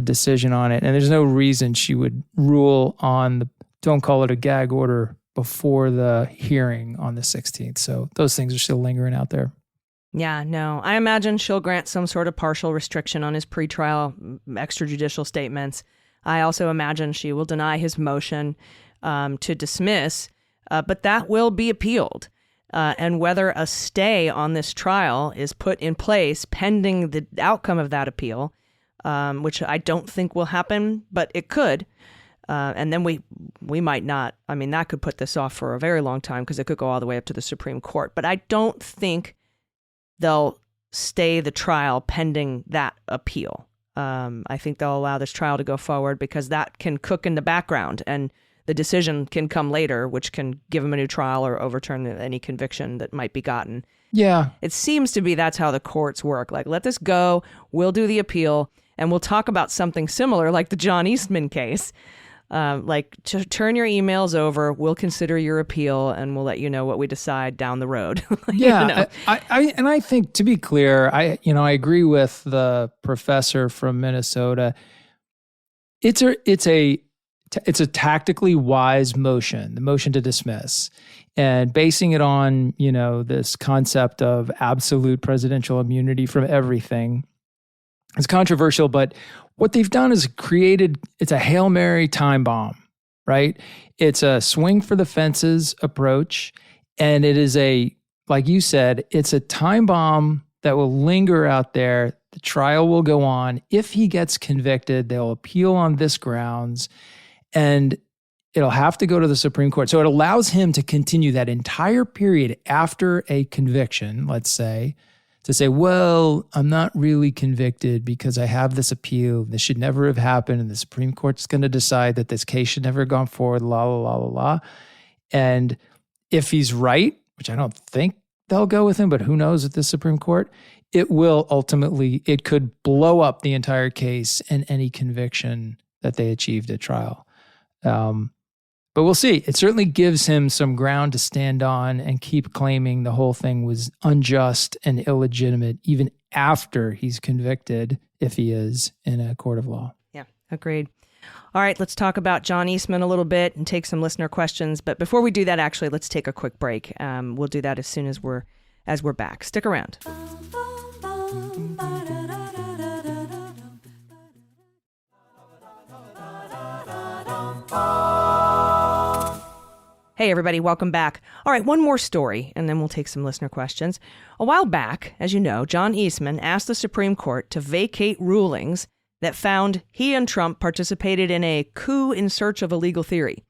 decision on it. And there's no reason she would rule on don't call it a gag order before the hearing on the 16th. So those things are still lingering out there. Yeah, no. I imagine she'll grant some sort of partial restriction on his pretrial extrajudicial statements. I also imagine she will deny his motion to dismiss, but that will be appealed. And whether a stay on this trial is put in place pending the outcome of that appeal, which I don't think will happen, but it could. And then we might not. I mean, that could put this off for a very long time because it could go all the way up to the Supreme Court. But I don't think they'll stay the trial pending that appeal. I think they'll allow this trial to go forward because that can cook in the background and the decision can come later, which can give him a new trial or overturn any conviction that might be gotten. Yeah. It seems to be that's how the courts work. Like, let this go. We'll do the appeal and we'll talk about something similar like the John Eastman case. Turn your emails over. We'll consider your appeal and we'll let you know what we decide down the road. Yeah. I think, to be clear, I agree with the professor from Minnesota. It's a tactically wise motion, the motion to dismiss, and basing it on, this concept of absolute presidential immunity from everything. It's controversial, but what they've done is it's a Hail Mary time bomb, right? It's a swing for the fences approach. And it is like you said, it's a time bomb that will linger out there. The trial will go on. If he gets convicted, they'll appeal on this grounds and it'll have to go to the Supreme Court. So it allows him to continue that entire period after a conviction, let's say, to say, well, I'm not really convicted because I have this appeal. This should never have happened. And the Supreme Court's going to decide that this case should never have gone forward, la, la, la, la, la. And if he's right, which I don't think they'll go with him, but who knows with the Supreme Court, it could blow up the entire case and any conviction that they achieved at trial. But we'll see. It certainly gives him some ground to stand on and keep claiming the whole thing was unjust and illegitimate, even after he's convicted, if he is, in a court of law. Yeah, agreed. All right, let's talk about John Eastman a little bit and take some listener questions. But before we do that, actually, let's take a quick break. We'll do that as soon as we're back. Stick around. Hey, everybody, welcome back. All right, one more story, and then we'll take some listener questions. A while back, as you know, John Eastman asked the Supreme Court to vacate rulings that found he and Trump participated in a coup in search of a legal theory.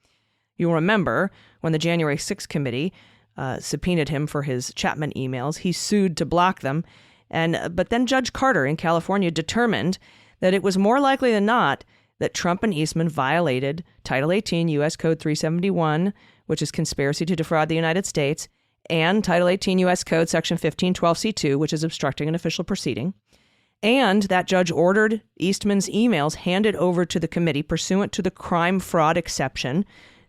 You'll remember when the January 6th committee subpoenaed him for his Chapman emails, he sued to block them. But then Judge Carter in California determined that it was more likely than not that Trump and Eastman violated Title 18 U.S. Code 371, which is conspiracy to defraud the United States, and Title 18 U.S. Code Section 1512C2, which is obstructing an official proceeding. And that judge ordered Eastman's emails handed over to the committee pursuant to the crime fraud exception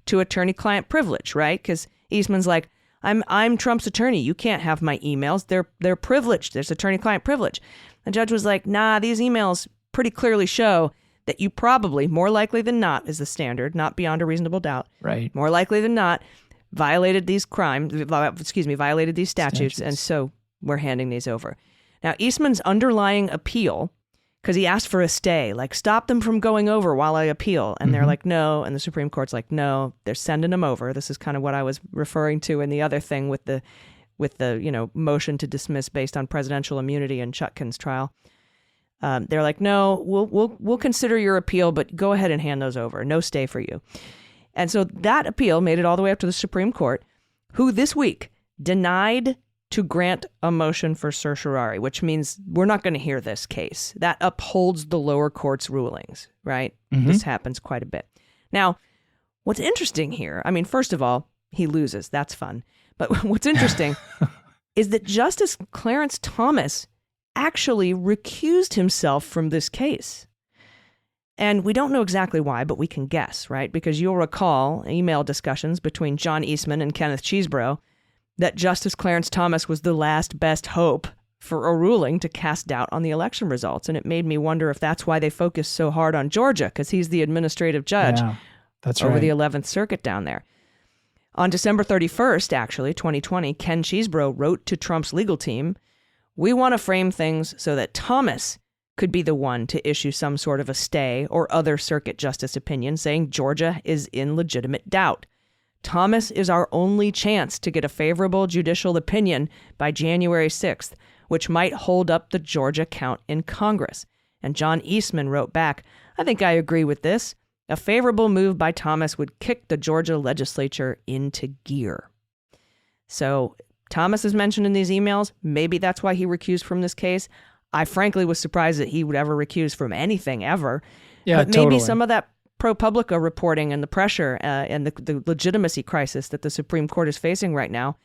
to attorney-client privilege, right? Because Eastman's like, I'm Trump's attorney. You can't have my emails. They're privileged. There's attorney-client privilege. The judge was like, nah, these emails pretty clearly show that you probably, more likely than not, is the standard, not beyond a reasonable doubt. Right. More likely than not, violated these violated these statutes. And so we're handing these over. Now, Eastman's underlying appeal, because he asked for a stay, like stop them from going over while I appeal. And they're like, no. And the Supreme Court's like, no, they're sending them over. This is kind of what I was referring to in the other thing with the motion to dismiss based on presidential immunity in Chutkan's trial. They're like, no, we'll consider your appeal, but go ahead and hand those over. No stay for you. And so that appeal made it all the way up to the Supreme Court, who this week denied to grant a motion for certiorari, which means we're not going to hear this case. That upholds the lower court's rulings, right? This happens quite a bit. Now, what's interesting here, I mean, first of all, he loses. That's fun. But what's interesting is that Justice Clarence Thomas actually recused himself from this case. And we don't know exactly why, but we can guess, right? Because you'll recall email discussions between John Eastman and Kenneth Chesebro that Justice Clarence Thomas was the last best hope for a ruling to cast doubt on the election results. And it made me wonder if that's why they focused so hard on Georgia, because he's the administrative judge over the 11th Circuit down there. On December 31st, actually, 2020, Ken Chesebro wrote to Trump's legal team, "We want to frame things so that Thomas could be the one to issue some sort of a stay or other circuit justice opinion saying Georgia is in legitimate doubt. Thomas is our only chance to get a favorable judicial opinion by January 6th, which might hold up the Georgia count in Congress." And John Eastman wrote back, "I think I agree with this. A favorable move by Thomas would kick the Georgia legislature into gear." So Thomas is mentioned in these emails. Maybe that's why he recused from this case. I frankly was surprised that he would ever recuse from anything ever. Yeah, but maybe totally. some of that ProPublica reporting and the pressure and the legitimacy crisis that the Supreme Court is facing right now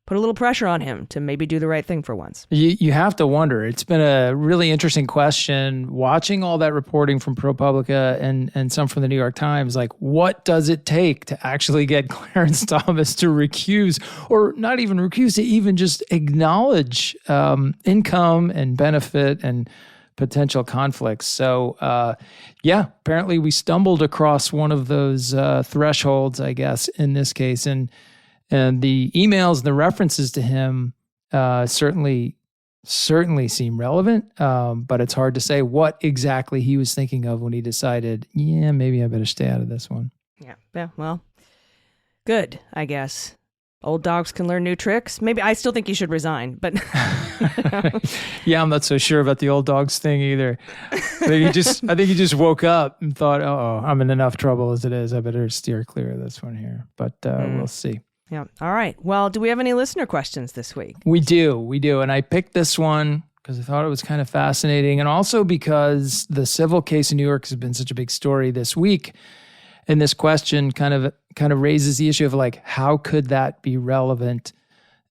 put a little pressure on him to maybe do the right thing for once. You have to wonder. It's been a really interesting question watching all that reporting from ProPublica and some from the New York Times. Like, what does it take to actually get Clarence Thomas to recuse, or not even recuse, to even just acknowledge income and benefit and potential conflicts? So, apparently we stumbled across one of those thresholds, I guess, in this case. And the emails and the references to him certainly seem relevant, but it's hard to say what exactly he was thinking of when he decided, maybe I better stay out of this one. Yeah, well, good, I guess. Old dogs can learn new tricks. Maybe I still think he should resign, but yeah, I'm not so sure about the old dogs thing either. I think he just woke up and thought, "Oh, I'm in enough trouble as it is. I better steer clear of this one here." But we'll see. Yeah. All right. Well, do we have any listener questions this week? We do. And I picked this one because I thought it was kind of fascinating, and also because the civil case in New York has been such a big story this week. And this question kind of raises the issue of, like, how could that be relevant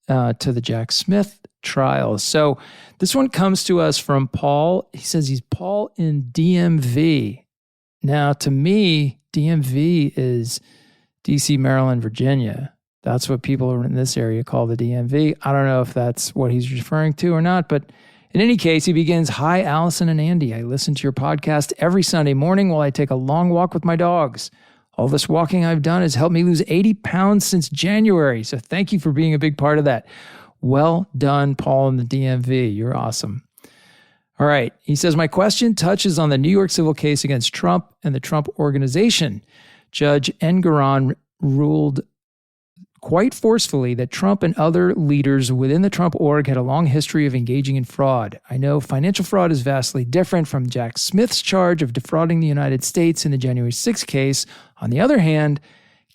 to the Jack Smith trial? So this one comes to us from Paul. He says he's Paul in DMV. Now, to me, DMV is DC, Maryland, Virginia. That's what people in this area call the DMV. I don't know if that's what he's referring to or not, but In any case, he begins, "Hi, Allison and Andy. I listen to your podcast every Sunday morning while I take a long walk with my dogs. All this walking I've done has helped me lose 80 pounds since January. So thank you for being a big part of that." Well done, Paul in the DMV. You're awesome. All right. He says, "My question touches on the New York civil case against Trump and the Trump Organization. Judge Engoron ruled quite forcefully that Trump and other leaders within the Trump org had a long history of engaging in fraud. I know financial fraud is vastly different from Jack Smith's charge of defrauding the United States in the January 6th case. On the other hand,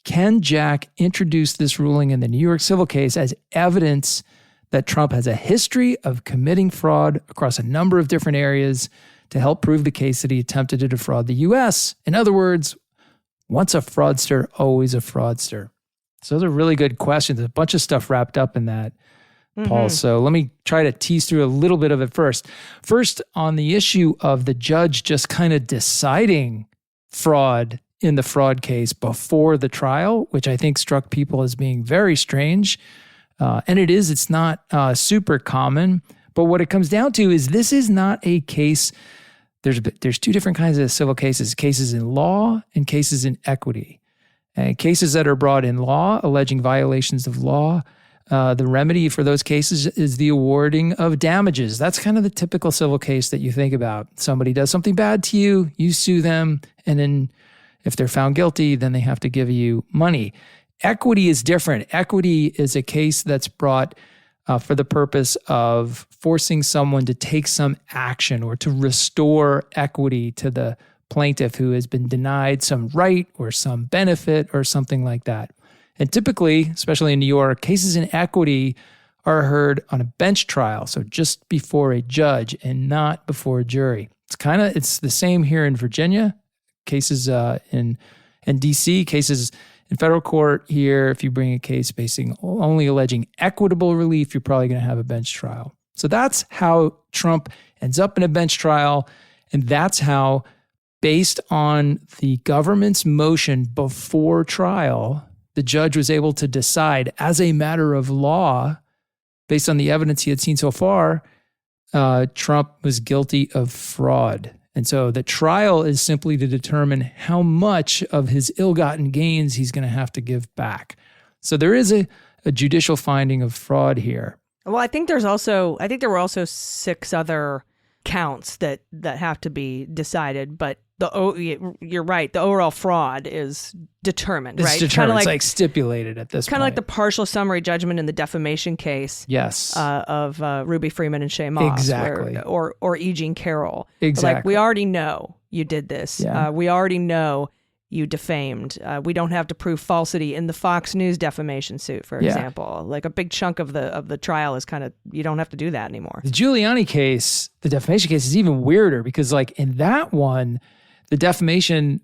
can Jack introduce this ruling in the New York civil case as evidence that Trump has a history of committing fraud across a number of different areas to help prove the case that he attempted to defraud the U.S.? In other words, once a fraudster, always a fraudster." So those are really good questions. There's a bunch of stuff wrapped up in that, Paul. So let me try to tease through a little bit of it first. First, on the issue of the judge just kind of deciding fraud in the fraud case before the trial, which I think struck people as being very strange. And it's not super common. But what it comes down to is this is not a case. There's two different kinds of civil cases: cases in law and cases in equity. And cases that are brought in law, alleging violations of law, the remedy for those cases is the awarding of damages. That's kind of the typical civil case that you think about. Somebody does something bad to you, you sue them, and then if they're found guilty, then they have to give you money. Equity is different. Equity is a case that's brought for the purpose of forcing someone to take some action or to restore equity to the plaintiff who has been denied some right or some benefit or something like that. And typically, especially in New York, cases in equity are heard on a bench trial, so just before a judge and not before a jury. It's the same here in Virginia. Cases in DC, cases in federal court here, if you bring a case only alleging equitable relief, you're probably going to have a bench trial. So that's how Trump ends up in a bench trial. And that's how, based on the government's motion before trial, the judge was able to decide as a matter of law, based on the evidence he had seen so far, Trump was guilty of fraud. And so the trial is simply to determine how much of his ill-gotten gains he's going to have to give back. So there is a judicial finding of fraud here. Well, I think there were also 6 other counts that have to be decided, but you're right. The overall fraud is determined, right? It's determined. It's like stipulated at this point. Kind of like the partial summary judgment in the defamation case. Yes. Of Ruby Freeman and Shay Moss. Exactly. Or E. Jean Carroll. Exactly. Like, we already know you did this. Yeah. We already know you defamed. We don't have to prove falsity in the Fox News defamation suit, for example. Like, a big chunk of the trial is kind of, you don't have to do that anymore. The Giuliani case, the defamation case, is even weirder because, like, in that one, the defamation,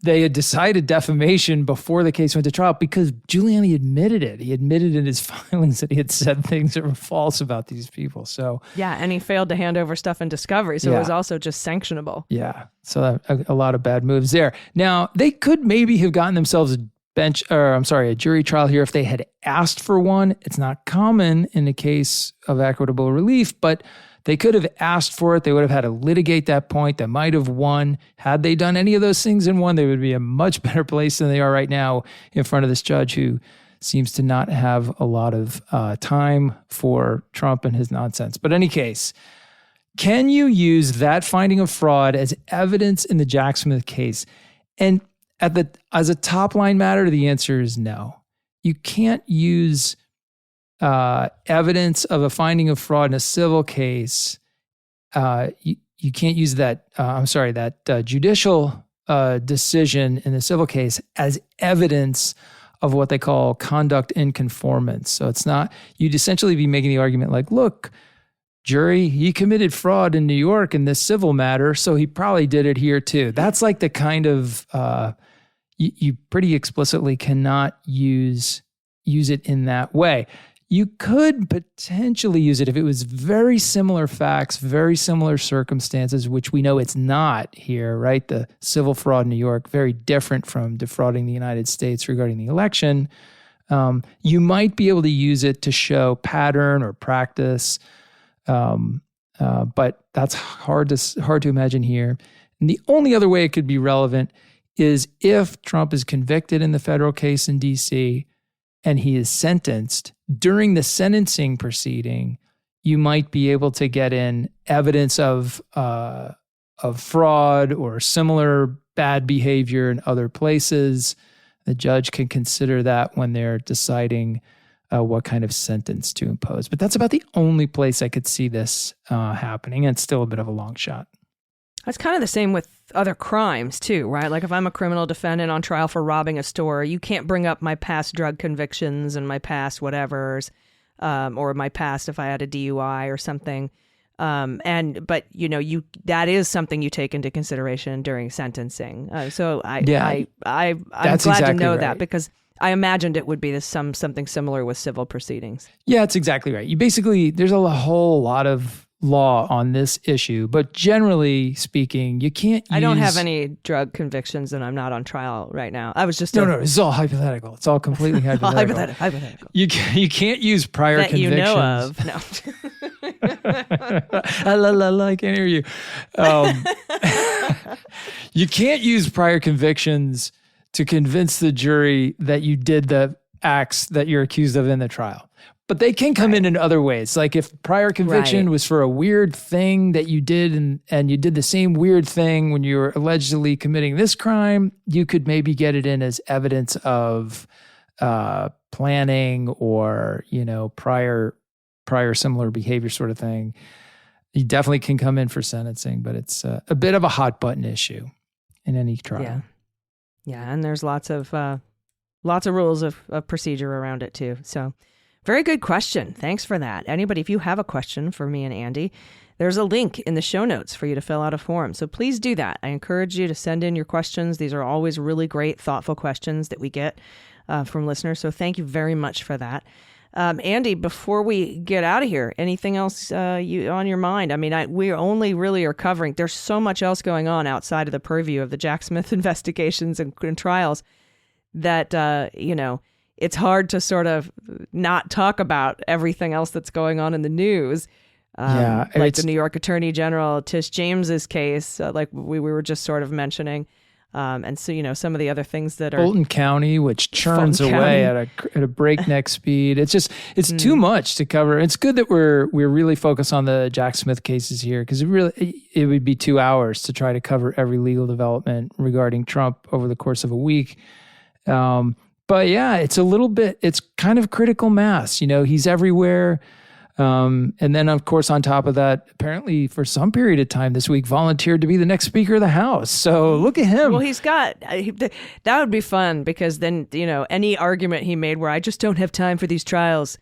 they had decided defamation before the case went to trial because Giuliani admitted it. He admitted in his filings that he had said things that were false about these people. So yeah, and he failed to hand over stuff in discovery, so it was also just sanctionable. Yeah, so a lot of bad moves there. Now, they could maybe have gotten themselves a jury trial here if they had asked for one. It's not common in the case of equitable relief, but they could have asked for it. They would have had to litigate that point. They might have won. Had they done any of those things and won, they would be a much better place than they are right now in front of this judge who seems to not have a lot of time for Trump and his nonsense. But in any case, can you use that finding of fraud as evidence in the Jack Smith case? And as a top line matter, the answer is no. You can't use evidence of a finding of fraud in a civil case. You can't use that judicial decision in the civil case as evidence of what they call conduct in conformance. So it's not, you'd essentially be making the argument like, look, jury, he committed fraud in New York in this civil matter, so he probably did it here too. That's like the kind of, you pretty explicitly cannot use it in that way. You could potentially use it if it was very similar facts, very similar circumstances, which we know it's not here, right? The civil fraud in New York, very different from defrauding the United States regarding the election. You might be able to use it to show pattern or practice. But that's hard to imagine here. And the only other way it could be relevant is if Trump is convicted in the federal case in D.C. and he is sentenced. During the sentencing proceeding, you might be able to get in evidence of fraud or similar bad behavior in other places. The judge can consider that when they're deciding what kind of sentence to impose. But that's about the only place I could see this happening. And it's still a bit of a long shot. That's kind of the same with other crimes too, right? Like if I'm a criminal defendant on trial for robbing a store, you can't bring up my past drug convictions and my past whatevers, or my past if I had a DUI or something. But that is something you take into consideration during sentencing. I'm glad to know that, because I imagined it would be something similar with civil proceedings. Yeah, that's exactly right. There's a whole lot of law on this issue, but generally speaking, you can't use... I don't have any drug convictions and I'm not on trial right now. I was just... No, it's all hypothetical. It's all completely hypothetical. Hypothetical. You can't use prior convictions. That you know of. No. I can't hear you. You can't use prior convictions to convince the jury that you did the acts that you're accused of in the trial. But they can come in other ways. Like if prior conviction was for a weird thing that you did and you did the same weird thing when you were allegedly committing this crime, you could maybe get it in as evidence of planning or, prior similar behavior sort of thing. You definitely can come in for sentencing, but it's a bit of a hot button issue in any trial. Yeah, and there's lots of rules of procedure around it too. So very good question. Thanks for that. Anybody, if you have a question for me and Andy, there's a link in the show notes for you to fill out a form. So please do that. I encourage you to send in your questions. These are always really great, thoughtful questions that we get from listeners. So thank you very much for that. Andy, before we get out of here, anything else on your mind? I mean, we only really are covering, there's so much else going on outside of the purview of the Jack Smith investigations and trials that, it's hard to sort of not talk about everything else that's going on in the news. Like the New York Attorney General, Tish James's case, like we were just sort of mentioning. And so, some of the other things that are... Fulton County, which churns away at a breakneck speed. It's too much to cover. It's good that we're really focused on the Jack Smith cases here, because it would be 2 hours to try to cover every legal development regarding Trump over the course of a week. But yeah, it's kind of critical mass. He's everywhere. And then, of course, on top of that, apparently for some period of time this week, volunteered to be the next Speaker of the House. So look at him. Well, that would be fun, because then, any argument he made where I just don't have time for these trials,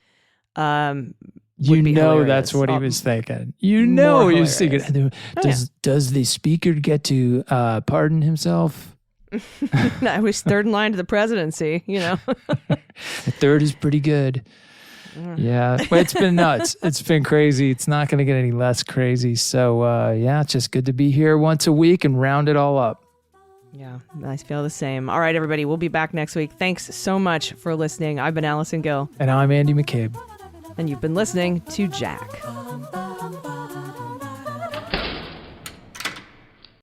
would be hilarious. That's what he was thinking. He was thinking, does the Speaker get to pardon himself? I was third in line to the presidency, The third is pretty good. Yeah, but it's been nuts. It's been crazy. It's not going to get any less crazy. So, it's just good to be here once a week and round it all up. Yeah, I feel the same. All right, everybody, we'll be back next week. Thanks so much for listening. I've been Allison Gill. And I'm Andy McCabe. And you've been listening to Jack.